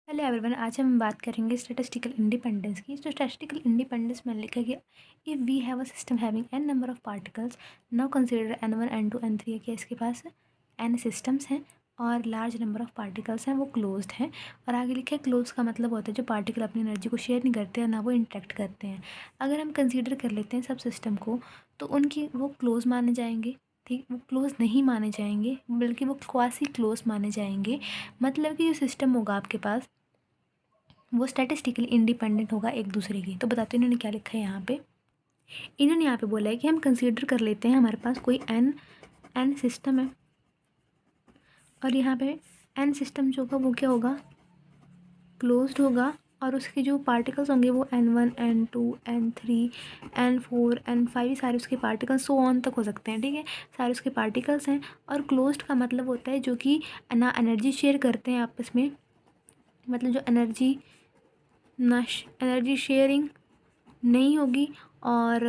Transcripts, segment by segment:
Hello everyone, आज हम बात करेंगे स्टैटिस्टिकल इंडिपेंडेंस की। तो स्टैटिस्टिकल इंडिपेंडेंस में लिखा गया if we have a system having n number of particles now consider n1 n2 n3 है कि इसके पास n सिस्टम्स हैं और लार्ज नंबर ऑफ पार्टिकल्स हैं, वो क्लोज्ड हैं। और आगे लिखा है क्लोज का मतलब होता है जो पार्टिकल अपनी एनर्जी को शेयर नहीं करते हैं ना वो इंटरेक्ट करते हैं। अगर हम कंसीडर कर लेते हैं सब सिस्टम को तो उनकी वो क्लोज माने जाएंगे। ठीक, वो क्लोज नहीं माने जाएंगे बल्कि वो क्वासी क्लोज माने जाएंगे। मतलब कि जो सिस्टम होगा आपके पास वो स्टैटिस्टिकली इंडिपेंडेंट होगा एक दूसरे की। तो बताते हैं इन्होंने क्या लिखा है यहाँ पे। इन्होंने यहाँ पे बोला है कि हम कंसीडर कर लेते हैं हमारे पास कोई एन सिस्टम है और यहाँ पे एन सिस्टम जो होगा वो क्या होगा, क्लोज्ड होगा। और उसके जो पार्टिकल्स होंगे वो n1 n2 n3 n4 n5 सारे उसके पार्टिकल्स सो ऑन तक हो सकते हैं। ठीक है, सारे उसके पार्टिकल्स हैं। और क्लोज्ड का मतलब होता है जो कि ना एनर्जी शेयर करते हैं आपस में, मतलब जो एनर्जी शेयरिंग नहीं होगी और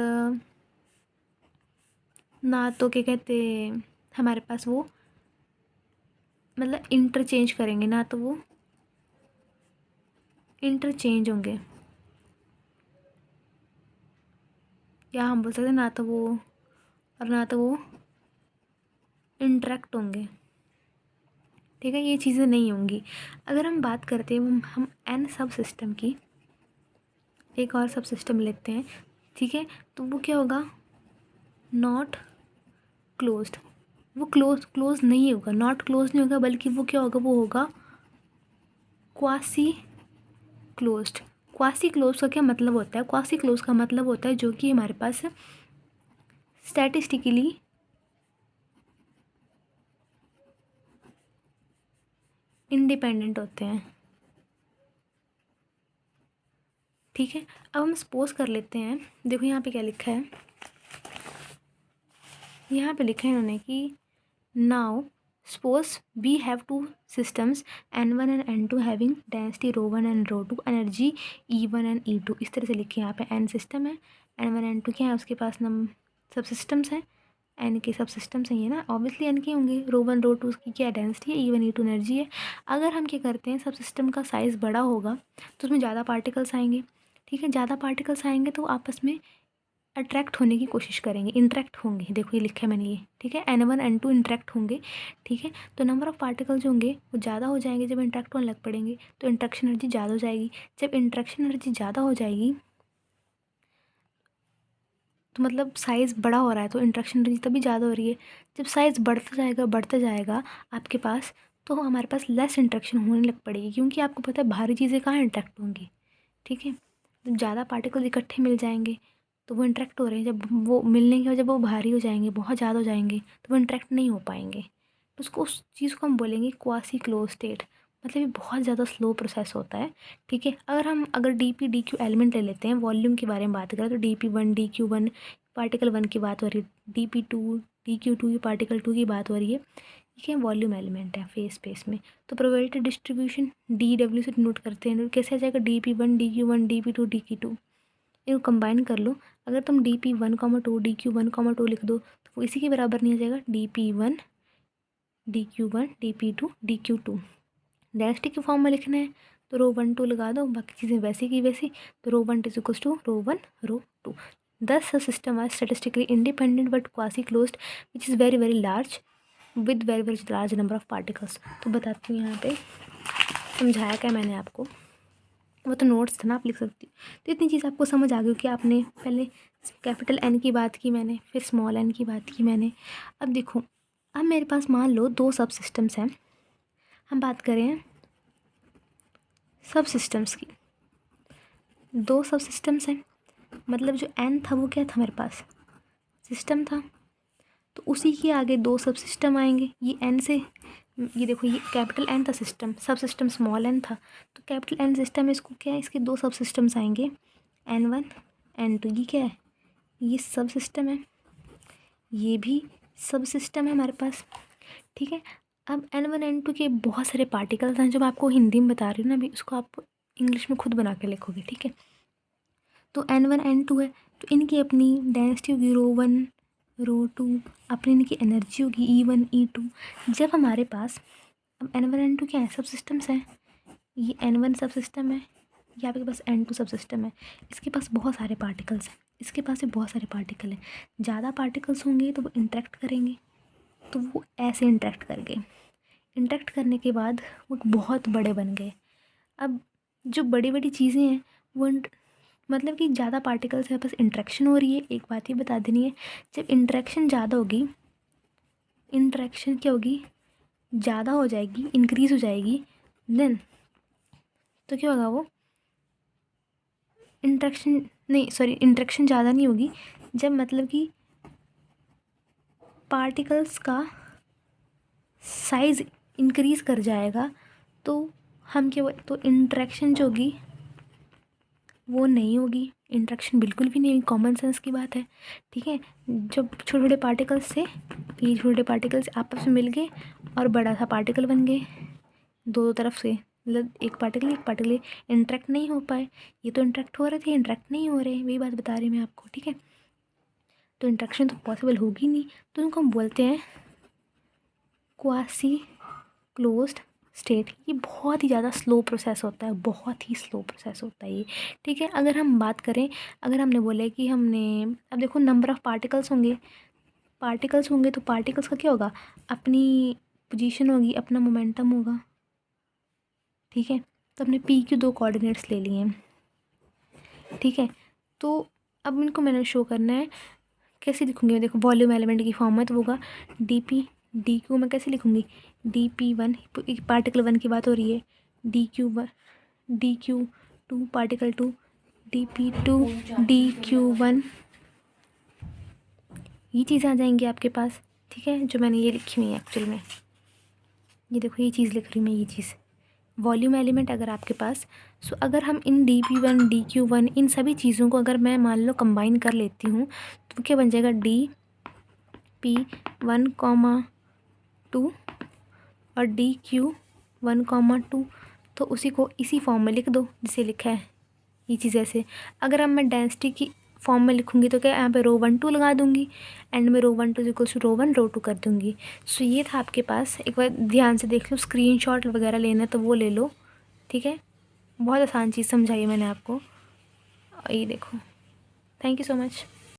ना तो क्या कहते हमारे पास वो मतलब इंटरचेंज करेंगे, ना तो वो इंटरचेंज होंगे, या हम बोल सकते हैं ना तो वो और ना तो वो इंटरेक्ट होंगे। ठीक है, ये चीज़ें नहीं होंगी। अगर हम बात करते हैं हम एन सब सिस्टम की, एक और सब सिस्टम लेते हैं। ठीक है, तो वो क्या होगा, नॉट क्लोज्ड। वो क्लोज नहीं होगा, नॉट क्लोज नहीं होगा, बल्कि वो क्या होगा, वो होगा क्वासी क्लोज्ड। क्वासी क्लोज का क्या मतलब होता है, क्वासी क्लोज का मतलब होता है जो कि हमारे पास स्टैटिस्टिकली इंडिपेंडेंट होते हैं। ठीक है, अब हम सपोज कर लेते हैं, देखो यहाँ पे क्या लिखा है, यहाँ पे लिखा है इन्होंने कि now suppose we have two systems n1 and n2 having density ρ1 and ρ2 energy e1 and e2। इस तरह से लिखे, यहाँ पे n सिस्टम है, n1 n2 क्या है उसके पास नम सब सिस्टम्स हैं, n के सब सिस्टम्स हैं ये ना, ऑब्वियसली n के होंगे। ρ1 ρ2 उसकी क्या डेंसिटी है, e1 e2 एनर्जी है। अगर हम क्या करते हैं, सब सिस्टम का साइज़ बड़ा होगा तो उसमें ज़्यादा पार्टिकल्स आएंगे। ठीक है, ज़्यादा पार्टिकल्स आएंगे तो आपस में अट्रैक्ट होने की कोशिश करेंगे, इंटरेक्ट होंगे। देखो ये लिखा है मैंने ये, ठीक है, n1 n2 इंटरेक्ट होंगे। ठीक है, तो नंबर ऑफ़ पार्टिकल जो होंगे वो ज़्यादा हो जाएंगे जब इंटरेक्ट होने लग पड़ेंगे, तो इंट्रैक्शन एनर्जी ज़्यादा हो जाएगी। जब इंट्रैक्शन एनर्जी ज़्यादा हो जाएगी तो मतलब साइज़ बड़ा हो रहा है तो इंट्रैक्शन एनर्जी तभी ज़्यादा हो रही है। जब साइज़ बढ़ता जाएगा आपके पास, तो हमारे पास लेस इंट्रैक्शन होने लग पड़ेगी, क्योंकि आपको पता है भारी चीज़ें कहाँ इंटरेक्ट होंगी। ठीक है, जब ज़्यादा पार्टिकल इकट्ठे मिल जाएंगे तो वो इंटरेक्ट हो रहे हैं, जब वो मिलने के बाद जब वो भारी हो जाएंगे, बहुत ज़्यादा हो जाएंगे, तो वो इंटरेक्ट नहीं हो पाएंगे। तो उसको उस चीज़ को हम बोलेंगे क्वासी क्लोज स्टेट। मतलब ये बहुत ज़्यादा स्लो प्रोसेस होता है। ठीक है, अगर D P D Q element ले लेते हैं, वॉल्यूम के बारे में बात करें तो DP1 DQ1 पार्टिकल 1 की बात हो रही है, DP2 DQ2 पार्टिकल 2 की बात हो रही है। ठीक है, वॉल्यूम एलिमेंट है फेस स्पेस में। तो प्रोबेबिलिटी डिस्ट्रीब्यूशन DW से नोट करते हैं, कैसे आ जाएगा, DP1 DQ1 DP2 DQ2, इनको कंबाइन कर लो। अगर तुम DP1,2 DQ1,2 लिख दो तो वो इसी के बराबर नहीं आ जाएगा, DP1 DQ1 DP2 DQ2। Density के फॉर्म में लिखना है तो ρ1 2 लगा दो, बाकी चीज़ें वैसी की वैसी। तो ρ1 is equals to ρ1 ρ2। This system are statistically independent but quasi closed which is very very large with very very large number of particles. तो बताती हूँ यहाँ पे समझाया क्या मैंने आपको, वो तो नोट्स था ना, आप लिख सकती हो। तो इतनी चीज़ आपको समझ आ गई कि आपने पहले कैपिटल N की बात की मैंने, फिर स्मॉल n की बात की मैंने। अब देखो, अब मेरे पास मान लो दो सब सिस्टम्स हैं, हम बात करें सब सिस्टम्स की। दो सब सिस्टम्स हैं, मतलब जो n था वो क्या था, मेरे पास सिस्टम था, तो उसी के आगे दो सब सिस्टम आएंगे। ये n से, ये देखो ये कैपिटल N था सिस्टम, सब सिस्टम स्मॉल n था, तो कैपिटल N सिस्टम है, इसको क्या है, इसके दो सब सिस्टम्स आएंगे, n1 n2। ये क्या है, ये सब सिस्टम है, ये भी सब सिस्टम है हमारे पास। ठीक है, अब n1 n2 के बहुत सारे पार्टिकल्स हैं, जो मैं आपको हिंदी में बता रही हूँ ना अभी, उसको आप इंग्लिश में खुद बना के लिखोगे। ठीक है, तो n1 n2 है, तो इनकी अपनी डेंसिटी होगी ρ1 ρ2, अपनी इनकी एनर्जी होगी E1 E2। जब हमारे पास अब n1 n2 क्या है, सब सिस्टम्स हैं, ये N1 सब सिस्टम है, ये आपके पास N2 सब सिस्टम है। इसके पास बहुत सारे पार्टिकल्स हैं, इसके पास भी बहुत सारे पार्टिकल हैं। ज़्यादा पार्टिकल्स होंगे तो वो इंटरेक्ट करेंगे, तो वो ऐसे इंटरेक्ट कर गए। इंटरेक्ट करने के बाद वो बहुत बड़े बन गए। अब जो बड़ी बड़ी चीज़ें हैं वो मतलब कि ज़्यादा पार्टिकल्स है, बस इंटरेक्शन हो रही है। एक बात ये बता देनी है, जब इंटरेक्शन ज़्यादा होगी, इंटरेक्शन क्या होगी, ज़्यादा हो जाएगी, इंक्रीज़ हो जाएगी, देन तो क्या होगा, वो इंटरेक्शन नहीं, सॉरी, इंटरेक्शन ज़्यादा नहीं होगी। जब मतलब कि पार्टिकल्स का साइज़ इंक्रीज़ कर जाएगा तो हम क्या, तो इंटरेक्शन जो होगी वो नहीं होगी। इंटरेक्शन बिल्कुल भी नहीं होगी, कॉमन सेंस की बात है, ठीक है। जब छोटे छोटे पार्टिकल्स से, ये छोटे पार्टिकल्स आपस में मिल गए और बड़ा सा पार्टिकल बन गए, दो तरफ से, मतलब एक पार्टिकल इंटरेक्ट नहीं हो पाए। ये तो इंटरेक्ट हो रहे थे, इंटरेक्ट नहीं हो रहे, वही बात बता रही मैं आपको, ठीक है। तो इंटरेक्शन तो पॉसिबल होगी नहीं, तो उनको हम बोलते हैं क्वासी क्लोज्ड स्टेट। ये बहुत ही ज़्यादा स्लो प्रोसेस होता है, बहुत ही स्लो प्रोसेस होता है ये, ठीक है। अगर हम बात करें, अगर हमने बोला कि हमने, अब देखो नंबर ऑफ़ पार्टिकल्स होंगे, तो पार्टिकल्स का क्या होगा, अपनी पोजीशन होगी, अपना मोमेंटम होगा, ठीक है। तो हमने पी के 2 कोऑर्डिनेट्स ले लिए हैं, ठीक है। तो अब इनको मैंने शो करना है, कैसे लिखूँगी, देखो वॉल्यूम एलिमेंट की फॉर्म में तो होगा डी पी, डी क्यू मैं कैसे लिखूँगी, dp1, पार्टिकल 1 की बात हो रही है, dq1, dq2 particle 2, dp2, dq1, ये चीज़ें आ जाएंगी आपके पास, ठीक है। जो मैंने ये लिखी हुई है एक्चुअल में, ये देखो ये चीज़ लिख रही हूँ मैं, ये चीज़ वॉल्यूम एलिमेंट अगर आपके पास, सो अगर हम इन dp1, dq1, इन सभी चीज़ों को अगर मैं मान लो कंबाइन कर लेती हूँ तो क्या बन जाएगा, dp1,2 और dq1,2। तो उसी को इसी फॉर्म में लिख दो जिसे लिखा है, ये चीज़ ऐसे। अगर अब मैं डेंसिटी की फॉर्म में लिखूँगी तो क्या, यहाँ पे ρ12 लगा दूँगी, एंड में ρ12 इक्वल्स टू ρ1 ρ2 कर दूँगी। सो ये था आपके पास, एक बार ध्यान से देख लो, स्क्रीनशॉट वगैरह लेना है तो वो ले लो, ठीक है। बहुत आसान चीज़ समझाई है मैंने आपको, ये देखो। Thank you so much.